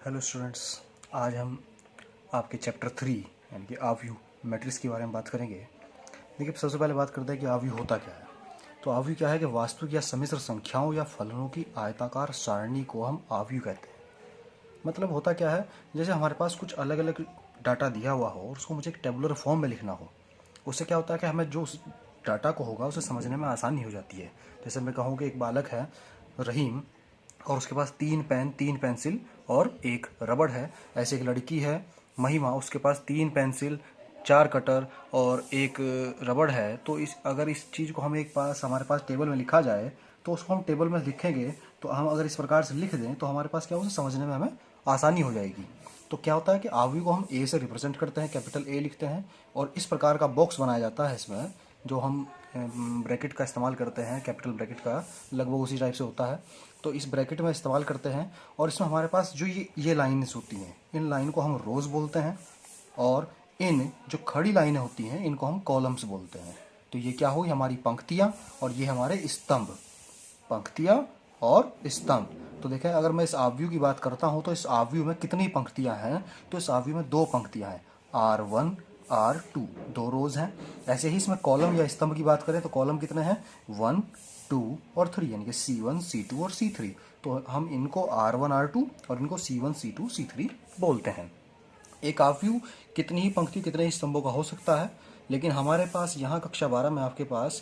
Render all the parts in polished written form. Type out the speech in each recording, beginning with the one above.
Hello students, आज हम आपके चैप्टर 3 यानी कि आव्यूह मैट्रिक्स के बारे में बात करेंगे। देखिए, सबसे पहले बात करते हैं कि आव्यूह होता क्या है। तो आव्यूह क्या है कि वास्तविक या सम्मिश्र संख्याओं या फलनों की आयताकार सारणी को हम आव्यूह कहते हैं। मतलब होता क्या है, जैसे हमारे पास कुछ अलग अलग डाटा दिया हुआ हो और उसको मुझे एक टेबुलर फॉर्म में लिखना हो। उससे क्या होता है कि हमें जो उस डाटा को होगा उसे समझने में आसानी हो जाती है। जैसे मैं कहूँ कि एक बालक है रहीम और उसके पास 3 पेन, 3 पेंसिल और एक रबड़ है। ऐसे एक लड़की है महिमा, उसके पास 3 पेंसिल, 4 कटर और एक रबड़ है। तो अगर इस चीज़ को हम एक पास हमारे पास टेबल में लिखा जाए तो उसको हम टेबल में लिखेंगे। तो हम अगर इस प्रकार से लिख दें तो हमारे पास क्या, उसे समझने में हमें आसानी हो जाएगी। तो क्या होता है कि आव्यूह को हम ए से रिप्रेजेंट करते हैं, कैपिटल ए लिखते हैं और इस प्रकार का बॉक्स बनाया जाता है इसमें, जो हम ब्रैकेट का इस्तेमाल करते हैं, कैपिटल ब्रैकेट का लगभग उसी टाइप से होता है। तो इस ब्रैकेट में इस्तेमाल करते हैं और इसमें हमारे पास जो ये लाइन्स होती हैं, इन लाइन को हम रोज बोलते हैं और इन जो खड़ी लाइनें होती हैं इनको हम कॉलम्स बोलते हैं। तो ये क्या हुई, हमारी पंक्तियाँ और ये हमारे स्तंभ, पंक्तियाँ और स्तंभ। तो देखें, अगर मैं इस आव्यूह की बात करता हूँ तो इस आव्यूह में कितनी पंक्तियाँ हैं, तो इस आव्यूह में 2 पंक्तियाँ हैं, R1 R2, 2 रोज हैं। ऐसे ही इसमें कॉलम या स्तंभ की बात करें तो कॉलम कितने हैं, 1 2 और 3, यानी कि C1 C2 और C3। तो हम इनको R1 R2 और इनको C1 C2 C3 बोलते हैं। एक आव्यूह कितनी ही पंक्ति कितने ही स्तंभों का हो सकता है, लेकिन हमारे पास यहाँ कक्षा 12 में आपके पास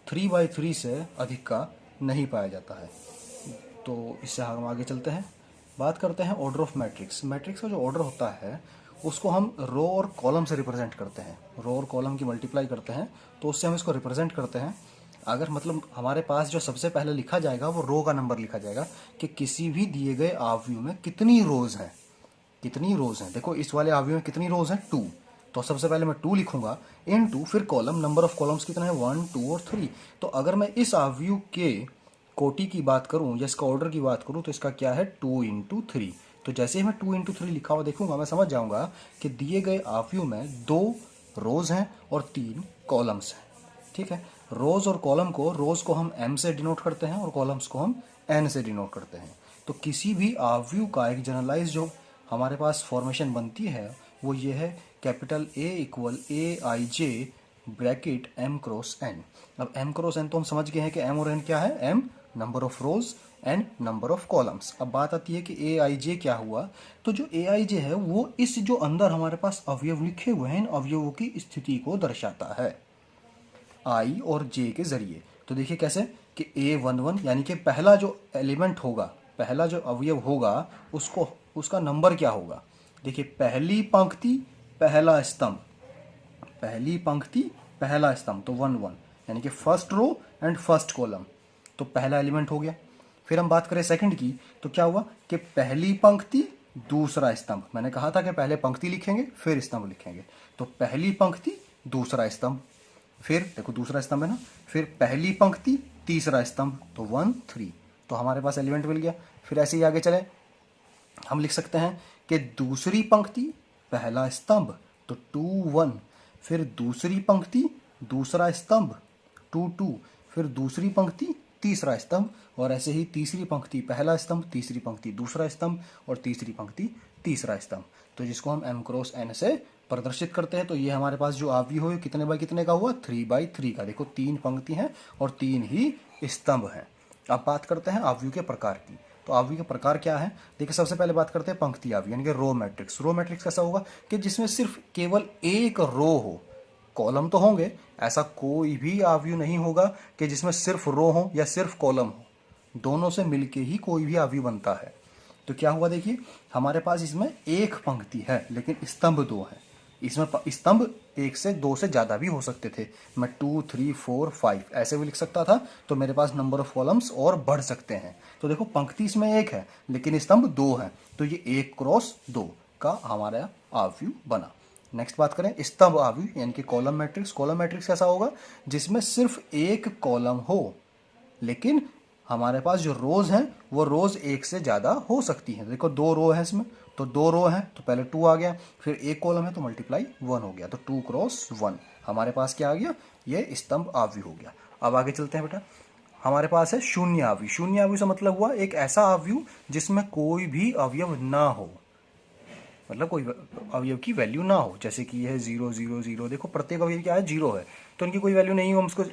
3x3 से अधिक का नहीं पाया जाता है। तो इससे हम आगे चलते हैं, बात करते हैं ऑर्डर ऑफ मैट्रिक्स। मैट्रिक्स का जो ऑर्डर होता है उसको हम रो और कॉलम से रिप्रेजेंट करते हैं। रो और कॉलम की मल्टीप्लाई करते हैं तो उससे हम इसको रिप्रेजेंट करते हैं। अगर मतलब हमारे पास जो सबसे पहले लिखा जाएगा वो रो का नंबर लिखा जाएगा कि किसी भी दिए गए आव्यूह में कितनी रोज हैं, कितनी रोज हैं। देखो, इस वाले आव्यूह में कितनी रोज हैं, 2। तो सबसे पहले मैं 2 लिखूंगा इन 2, फिर कॉलम, नंबर ऑफ कॉलम्स कितने हैं, 1 2 और 3। तो अगर मैं इस आव्यूह के कोटि की बात करूं या इसका ऑर्डर की बात करूं तो इसका क्या है, 2 इंटू 3। तो जैसे ही मैं 2 इंटू 3 लिखा हुआ देखूंगा मैं समझ जाऊंगा कि दिए गए आव्यूह में 2 रोज हैं और 3 कॉलम्स हैं। ठीक है, रोज और कॉलम को, रोज को हम m से डिनोट करते हैं और कॉलम्स को हम n से डिनोट करते हैं। तो किसी भी आव्यूह का एक जनरलाइज जो हमारे पास फॉर्मेशन बनती है वो ये है, capital A equal AIJ bracket M cross N। अब M क्रॉस N तो हम समझ गए हैं कि M और N क्या है, M number of rose, N number of columns. अब बात आती है कि AIJ क्या हुआ। तो जो AIJ है वो इस जो अंदर हमारे पास अवयव लिखे हुए हैं इन अवयवों की स्थिति को दर्शाता है I और J के जरिए। तो देखिए कैसे कि A11 यानी कि पहला जो एलिमेंट होगा, पहला जो अवयव होगा उसको, उसका नंबर क्या होगा। देखिए, पहली पंक्ति पहला स्तंभ, पहली पंक्ति पहला स्तंभ, तो 1 1 यानी कि first row and first column. तो पहला एलिमेंट हो गया। फिर हम बात करें सेकंड की तो क्या हुआ कि पहली पंक्ति दूसरा स्तंभ। मैंने कहा था कि पहले पंक्ति लिखेंगे फिर स्तंभ लिखेंगे। तो पहली पंक्ति दूसरा स्तंभ, फिर देखो दूसरा स्तंभ है ना, फिर पहली पंक्ति तीसरा स्तंभ, तो 1 3। तो हमारे पास एलिमेंट मिल गया। फिर ऐसे ही आगे चले, हम लिख सकते हैं कि दूसरी पंक्ति पहला स्तंभ, तो 2 1। फिर दूसरी पंक्ति दूसरा स्तंभ, 2 2। फिर दूसरी पंक्ति तीसरा स्तंभ, और ऐसे ही तीसरी पंक्ति पहला स्तंभ, तीसरी पंक्ति दूसरा स्तंभ और तीसरी पंक्ति तीसरा स्तंभ। तो जिसको हम m क्रॉस n से प्रदर्शित करते हैं। तो ये हमारे पास जो आव्यूह है कितने बाई कितने का हुआ, 3x3 का। देखो 3 पंक्ति हैं और 3 ही स्तंभ हैं। अब बात करते हैं आव्यूह के प्रकार की। तो आव्यूह के प्रकार क्या है, देखिए सबसे पहले बात करते हैं पंक्ति आव्यूह यानी कि रो मैट्रिक्स। रो मैट्रिक्स कैसा होगा कि जिसमें सिर्फ केवल एक रो हो, कॉलम तो होंगे, ऐसा कोई भी आव्यूह नहीं होगा कि जिसमें सिर्फ रो हो या सिर्फ कॉलम हो, दोनों से मिलके ही कोई भी आव्यूह बनता है। तो क्या हुआ, देखिए हमारे पास इसमें एक पंक्ति है लेकिन स्तंभ 2 है। इसमें स्तंभ 1 से 2 से ज़्यादा भी हो सकते थे, मैं 2 3 4 5 ऐसे भी लिख सकता था। तो मेरे पास नंबर ऑफ कॉलम्स और बढ़ सकते हैं। तो देखो पंक्ति इसमें 1 है लेकिन स्तंभ 2 है, तो ये 1 क्रॉस 2 का हमारा आव्यूह बना। नेक्स्ट बात करें स्तंभ आव्यूह यानी कि कॉलम मैट्रिक्स। कॉलम मैट्रिक्स कैसा होगा, जिसमें सिर्फ एक कॉलम हो लेकिन हमारे पास जो रोज हैं वो रोज 1 से ज़्यादा हो सकती हैं। देखो 2 रो है इसमें, तो 2 रो हैं तो पहले 2 आ गया, फिर एक कॉलम है तो मल्टीप्लाई 1 हो गया, तो 2 क्रॉस 1 हमारे पास क्या आ गया, ये स्तंभ आव्यूह हो गया। अब आगे चलते हैं बेटा, हमारे पास है शून्य अवयव। शून्य अवयव से मतलब हुआ एक ऐसा अवयव जिसमें कोई भी अवयव ना हो, मतलब कोई अवयव की वैल्यू ना हो। जैसे कि ये है 0 0 0, देखो प्रत्येक अवयव क्या है, 0 है, तो इनकी कोई वैल्यू नहीं हो, हम उसको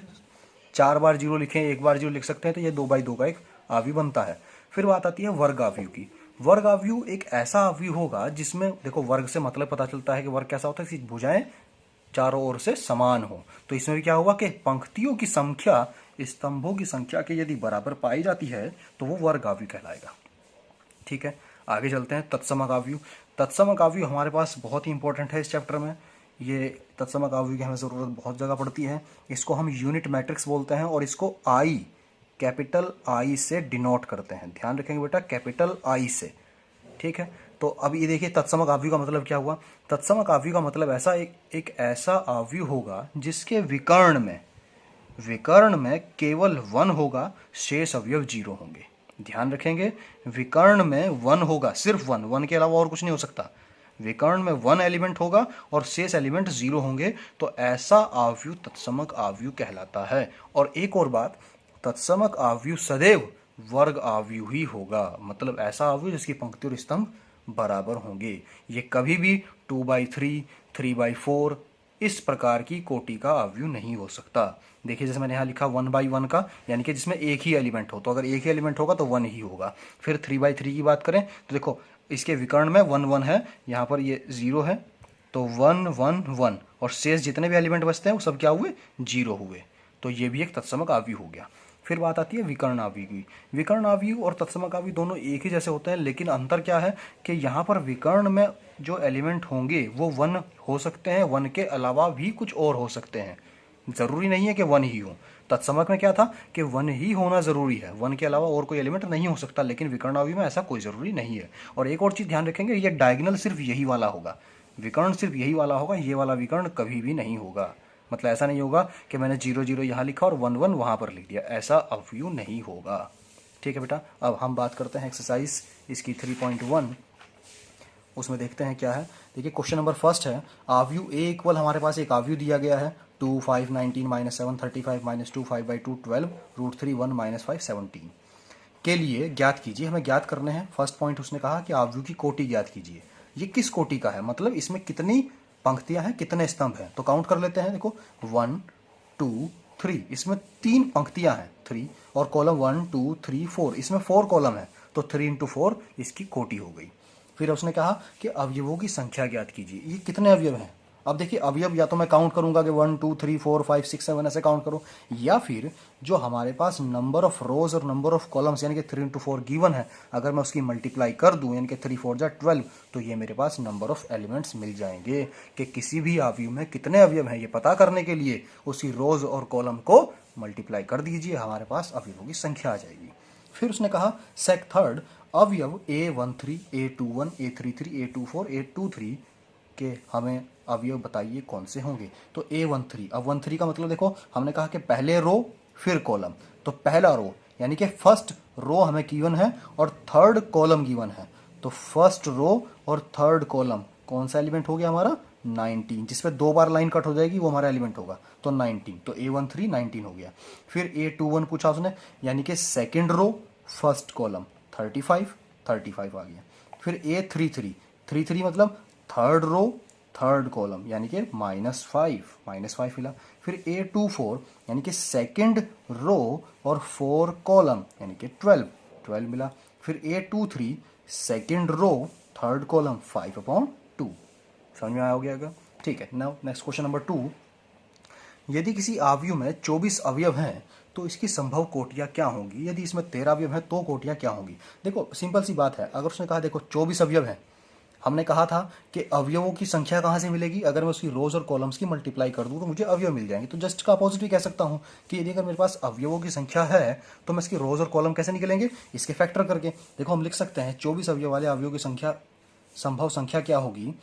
4 बार 0 लिखें, 1 बार 0 लिख सकते हैं, तो ये 2/2 का एक अवयव बनता है। फिर बात आती है वर्ग अवयव की। वर्ग अवयव एक ऐसा अवयव होगा जिसमें, देखो वर्ग से मतलब पता चलता है कि वर्ग कैसा होता है, कि भुजाएं चारों ओर से समान हो। तो इसमें भी क्या होगा कि पंक्तियों की संख्या स्तंभों की संख्या के यदि बराबर पाई जाती है तो वो वर्ग अवयव कहलाएगा। ठीक है, आगे चलते हैं। तत्समक अवयव। तत्समक अवयव हमारे पास बहुत ही इंपॉर्टेंट है इस चैप्टर में। ये तत्समक अवयव की हमें ज़रूरत बहुत जगह पड़ती है। इसको हम यूनिट मैट्रिक्स बोलते हैं और इसको आई, कैपिटल आई से डिनोट करते हैं। ध्यान रखेंगे बेटा, कैपिटल आई से। ठीक है, तो अब ये देखिए तत्समक अवयव का मतलब क्या हुआ। तत्समक अवयव का मतलब ऐसा एक ऐसा अवयव होगा जिसके विकर्ण में केवल 1 होगा, शेष अवयव 0 होंगे। ध्यान रखेंगे, विकर्ण में 1 होगा, सिर्फ 1 के अलावा और कुछ नहीं हो सकता। विकर्ण में 1 एलिमेंट होगा और शेष एलिमेंट 0 होंगे, तो ऐसा अवयव तत्समक अवयव कहलाता है। और एक और बात, तत्समक अवयव सदैव वर्ग अवयव ही होगा, मतलब ऐसा अवयव जिसकी पंक्ति और स्तंभ बराबर होंगे। ये कभी भी 2/3, 3/4 इस प्रकार की कोटि का अवयव नहीं हो सकता। देखिए जैसे मैंने यहाँ लिखा 1/1 का, यानी कि जिसमें एक ही एलिमेंट हो, तो अगर एक ही एलिमेंट होगा तो 1 ही होगा। फिर 3/3 की बात करें तो देखो इसके विकर्ण में 1 1 है, यहाँ पर ये 0 है, तो 1 1 1, और शेष जितने भी एलिमेंट बचते हैं वो सब क्या हुए, 0 हुए। तो ये भी एक तत्समक अवयव हो गया। फिर बात आती है विकर्ण अवयव की। विकर्ण अवयव और तत्समक अवयव दोनों एक ही जैसे होते हैं, लेकिन अंतर क्या है कि यहाँ पर विकर्ण में जो एलिमेंट होंगे वो 1 हो सकते हैं, 1 के अलावा भी कुछ और हो सकते हैं, जरूरी नहीं है कि 1 ही हो। तत्समक में क्या था कि 1 ही होना जरूरी है, 1 के अलावा और कोई एलिमेंट नहीं हो सकता, लेकिन विकर्ण अवयव में ऐसा कोई जरूरी नहीं है। और एक और चीज ध्यान रखेंगे, ये डायगोनल सिर्फ यही वाला होगा, विकर्ण सिर्फ यही वाला होगा, ये वाला विकर्ण कभी भी नहीं होगा। मतलब ऐसा नहीं होगा कि मैंने 0 0 यहाँ लिखा और 1 1 वहां पर लिख दिया, ऐसा अवयव नहीं होगा। ठीक है बेटा, अब हम बात करते हैं एक्सरसाइज इसकी 3.1। उसमें देखते हैं क्या है। देखिए क्वेश्चन नंबर फर्स्ट है, अवयव ए इक्वल, हमारे पास एक अवयव दिया गया है 2 5 19 -7 35 -2 5/2 12 √3 1 -5 17 के लिए ज्ञात कीजिए। हमें ज्ञात करने हैं। फर्स्ट पॉइंट उसने कहा कि अवयव की कोटि ज्ञात कीजिए। ये किस कोटि का है, मतलब इसमें कितनी पंक्तियां हैं, कितने स्तंभ हैं, तो काउंट कर लेते हैं। देखो 1 2 3, इसमें 3 पंक्तियां हैं 3, और कॉलम 1 2 3 4, इसमें 4 कॉलम है, तो 3 × 4 इसकी कोटि हो गई। फिर उसने कहा कि अवयवों की संख्या ज्ञात कीजिए। ये कितने अवयव हैं। अब देखिए अवयव या तो मैं काउंट करूंगा कि 1 2 3 4 5 6 7 ऐसे काउंट करो, या फिर जो हमारे पास नंबर ऑफ रोज और नंबर ऑफ कॉलम्स यानी कि 3 × 4 गिवन है, अगर मैं उसकी मल्टीप्लाई कर दूं यानी कि 3 4 जा 12, तो ये मेरे पास नंबर ऑफ एलिमेंट्स मिल जाएंगे। कि किसी भी अवयव में कितने अवयव हैं ये पता करने के लिए उसी रोज और कॉलम को मल्टीप्लाई कर दीजिए, हमारे पास अवयवों की संख्या आ जाएगी। फिर उसने कहा सेक थर्ड, अवयव A13 A21 A33 A24 A23 के हमें अवयव बताइए कौन से होंगे। तो A13, अब 13 का मतलब देखो हमने कहा कि पहले रो फिर कॉलम, तो पहला रो यानी कि फर्स्ट रो हमें गिवन है और थर्ड कॉलम गिवन है, तो फर्स्ट रो और थर्ड कॉलम कौन सा एलिमेंट हो गया हमारा 19, जिसपे 2 बार लाइन कट हो जाएगी वो हमारा एलिमेंट होगा, तो 19, तो A13 19 हो गया। फिर A21 पूछा उसने, यानी कि सेकेंड रो फर्स्ट कॉलम 35 आ गया। फिर A33 मतलब थर्ड रो थर्ड कॉलम यानी कि -5 मिला। फिर A24 यानी कि सेकेंड रो और 4 कॉलम यानी कि 12 मिला। फिर A23 second row third column 5/2। समझ में आया हो गया क्या? ठीक है। नाउ नेक्स्ट क्वेश्चन नंबर 2, यदि किसी अवयव में 24 अवयव हैं तो इसकी संभव कोटियां क्या होंगी। यदि इसमें 13 अवयव हैं तो कोटियां क्या होंगी। देखो सिंपल सी बात है, अगर उसने कहा देखो 24 अवयव हैं, हमने कहा था कि अवयवों की संख्या कहाँ से मिलेगी, अगर मैं उसकी रोज और कॉलम्स की मल्टीप्लाई कर दूं तो मुझे अवयव मिल जाएंगे। तो जस्ट का अपोजिट भी कह सकता हूं कि यदि अगर मेरे पास अवयवों की संख्या है तो मैं इसकी रोज और कॉलम कैसे निकलेंगे, इसके फैक्टर करके। देखो हम लिख सकते हैं 24 अवयव वाले अवयवों की संख्या, संभव संख्या क्या होगी,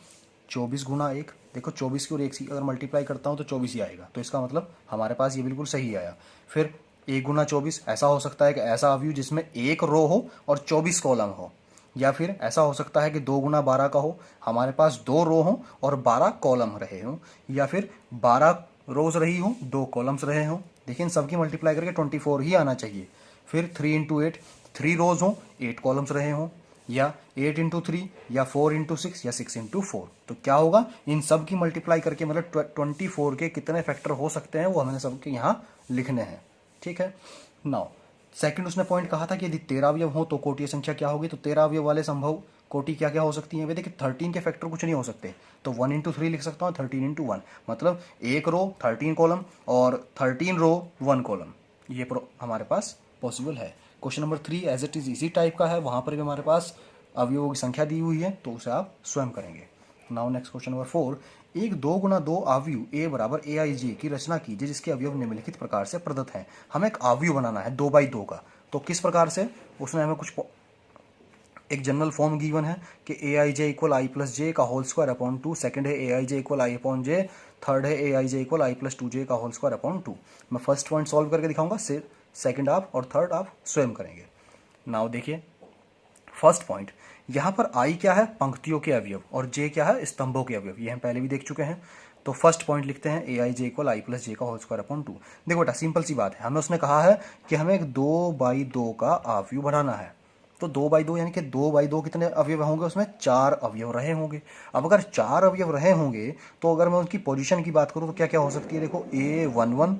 24 × 1। देखो 24 की और 1 की अगर मल्टीप्लाई करता हूँ तो 24 ही आएगा, तो इसका मतलब हमारे पास ये बिल्कुल सही आया। फिर 1 × 24 ऐसा हो सकता है कि ऐसा अवयव जिसमें 1 रो हो और 24 कॉलम हो, या फिर ऐसा हो सकता है कि 2 × 12 का हो, हमारे पास 2 रो हो और 12 कॉलम रहे हों, या फिर 12 रोज रही हो 2 कॉलम्स रहे हों। देखिए इन सबकी मल्टीप्लाई करके 24 ही आना चाहिए। फिर 3 इंटू 8, 3 रोज हों, 8 कॉलम्स रहे हों, या 8 इंटू 3, या 4 इंटू 6, या 6 इंटू 4। तो क्या होगा, इन सब की मल्टीप्लाई करके मतलब 24 के कितने फैक्टर हो सकते हैं वो हमें सबके यहाँ लिखने हैं। ठीक है। नाउ सेकंड उसने पॉइंट कहा था कि यदि 13 अवयव हो तो कोटि संख्या क्या होगी। तो 13 अवयव वाले संभव कोटि क्या क्या हो सकती है। वे देखिए 13 के फैक्टर कुछ नहीं हो सकते, तो 1 इंटू 3 लिख सकता हूँ, 13 इंटू 1, मतलब एक रो 13 कॉलम और 13 रो 1 कॉलम, ये हमारे पास पॉसिबल है। Question number 3 as it is इसी टाइप का है, वहां पर भी हमारे पास अवयवों की संख्या दी हुई है, तो उसे आप स्वयं करेंगे। नाउ नेक्स्ट क्वेश्चन नंबर 4, एक 2 गुना 2 आव्यूह ए बराबर ए आई जे की रचना कीजिए जिसके अवयव निम्नलिखित प्रकार से प्रदत्त हैं। हमें एक आव्यूह बनाना है 2 बाई 2 का, तो किस प्रकार से, उसने हमें कुछ एक जनरल फॉर्म गिवन है कि ए आई जे इक्वल आई प्लस जे का होल स्क्वायर अपॉन 2, सेकंड है ए आई जे इक्वल आई अपॉन जे, थर्ड है ए आई जे इक्वल आई प्लस 2 जे का होल स्क्वायर अपॉन 2। मैं फर्स्ट पॉइंट सॉल्व करके दिखाऊंगा, सेकंड आप और थर्ड आप स्वयं करेंगे। नाउ देखिए फर्स्ट पॉइंट, यहाँ पर आई क्या है, पंक्तियों के अवयव, और जे क्या है, स्तंभों के अवयव, ये हम पहले भी देख चुके हैं। तो फर्स्ट पॉइंट लिखते हैं ए आई जे इक्वल आई प्लस जे का होल स्क्वायर अपॉन 2। देखो बेटा सिंपल सी बात है, हमें उसने कहा है कि हमें एक 2 बाई 2 का अवयव बनाना है। तो 2 बाई 2 यानी कि 2 बाई 2 कितने अवयव होंगे, उसमें 4 अवयव रहे होंगे। अब अगर 4 अवयव रहे होंगे तो अगर मैं उनकी पोजीशन की बात करूं तो क्या क्या हो सकती है, देखो A11,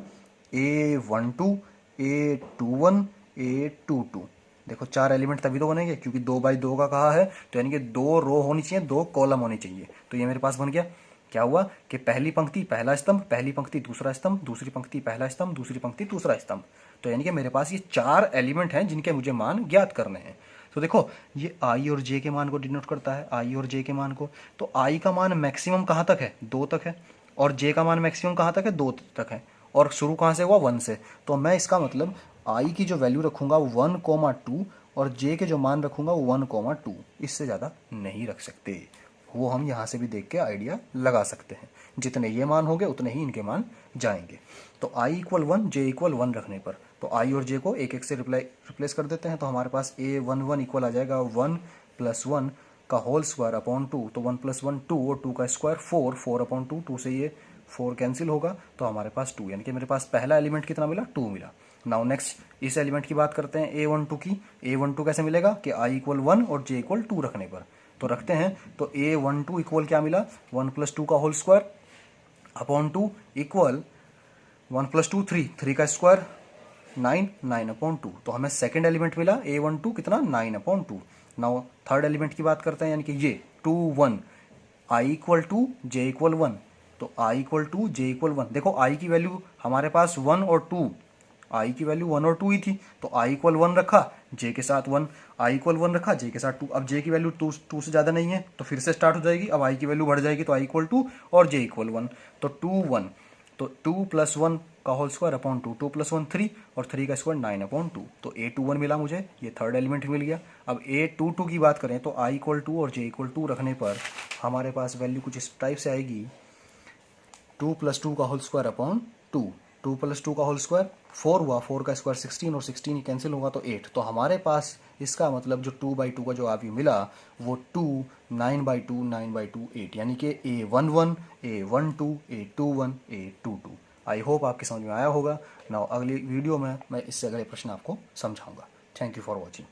A12, A21, A22। देखो 4 एलिमेंट तभी तो बनेंगे क्योंकि 2 बाई 2 का कहा है, तो यानी कि 2 रो होनी चाहिए, 2 कॉलम होनी चाहिए। तो ये मेरे पास बन गया। क्या हुआ कि पहली पंक्ति पहला स्तंभ, पहली पंक्ति दूसरा स्तंभ, दूसरी पंक्ति पहला स्तंभ, दूसरी पंक्ति दूसरा स्तंभ। तो यानी कि मेरे पास ये 4 एलिमेंट हैं जिनके मुझे मान ज्ञात करने हैं। तो देखो ये आई और जे के मान को डिनोट करता है, आई और जे के मान को। तो आई का मान मैक्सिमम कहाँ तक है, 2 तक है, और जे का मान मैक्सिमम कहाँ तक है, 2 तक है, और शुरू कहाँ से हुआ, 1 से। तो मैं इसका मतलब आई की जो वैल्यू रखूंगा वो 1,2 और जे के जो मान रखूंगा वो 1,2, इससे ज़्यादा नहीं रख सकते। वो हम यहाँ से भी देख के आइडिया लगा सकते हैं, जितने ये मान होंगे उतने ही इनके मान जाएंगे। तो आई इक्वल 1, जे इक्वल 1 रखने पर तो आई और जे को एक एक से रिप्लेस कर देते हैं। तो हमारे पास A11 इक्वल आ जाएगा 1 + 1 का होल स्क्वायर अपॉन 2। तो 1 + 1 2 और 2 का स्क्वायर 4, 4 अपॉन 2, 2 से ये 4 कैंसिल होगा, तो हमारे पास 2, यानी कि मेरे पास पहला एलिमेंट कितना मिला, 2 मिला। नाउ नेक्स्ट इस एलिमेंट की बात करते हैं A12 की। A12 कैसे मिलेगा कि आई इक्वल 1 और जे इक्वल 2 रखने पर। तो रखते हैं, तो A12 इक्वल क्या मिला, 1 + 2 का होल स्क्वायर अपॉन 2 इक्वल 1 + 2 3, 3 का स्क्वायर 9, 9 अपॉन 2। तो हमें सेकंड एलिमेंट मिला A12 कितना, 9 अपॉन 2। नाउ थर्ड एलिमेंट की बात करते हैं, यानी कि ये 2 1, आई इक्वल 2, जे इक्वल 1। तो आई इक्वल 2, जे इक्वल 1। देखो आई की वैल्यू हमारे पास 1 और 2, आई की वैल्यू 1 और 2 ही थी, तो आई इक्वल 1 रखा, जे के साथ 1, आई इक्वल 1 रखा, जे के साथ 2। अब जे की वैल्यू 2 से ज़्यादा नहीं है तो फिर से स्टार्ट हो जाएगी, अब आई की वैल्यू बढ़ जाएगी, तो आई इक्वल 2 और जे इक्वल 1। तो 2 1, तो 2 + 1 का होल स्क्वायर अपॉन 2, 2 + 1 3 और 3 का स्क्वायर 9 अपॉन 2। तो A21 मिला मुझे, ये थर्ड एलिमेंट मिल गया। अब A22 की बात करें तो आई इक्वल 2 और जे इक्वल 2 रखने पर हमारे पास वैल्यू कुछ इस टाइप से आएगी, 2 + 2 का होल स्क्वायर अपॉन 2, 2 + 2 का होल स्क्वायर 4 हुआ, 4 का स्क्वायर 16 और 16 ही कैंसिल होगा तो 8। तो हमारे पास इसका मतलब जो 2/2 का जो आव्यूह मिला वो 2, 9/2, 9/2, 8, यानी कि A11, A12, A21, A22। I hope आपके समझ में आया होगा। नाउ अगली वीडियो में मैं इससे अगले प्रश्न आपको समझाऊंगा। Thank you for watching.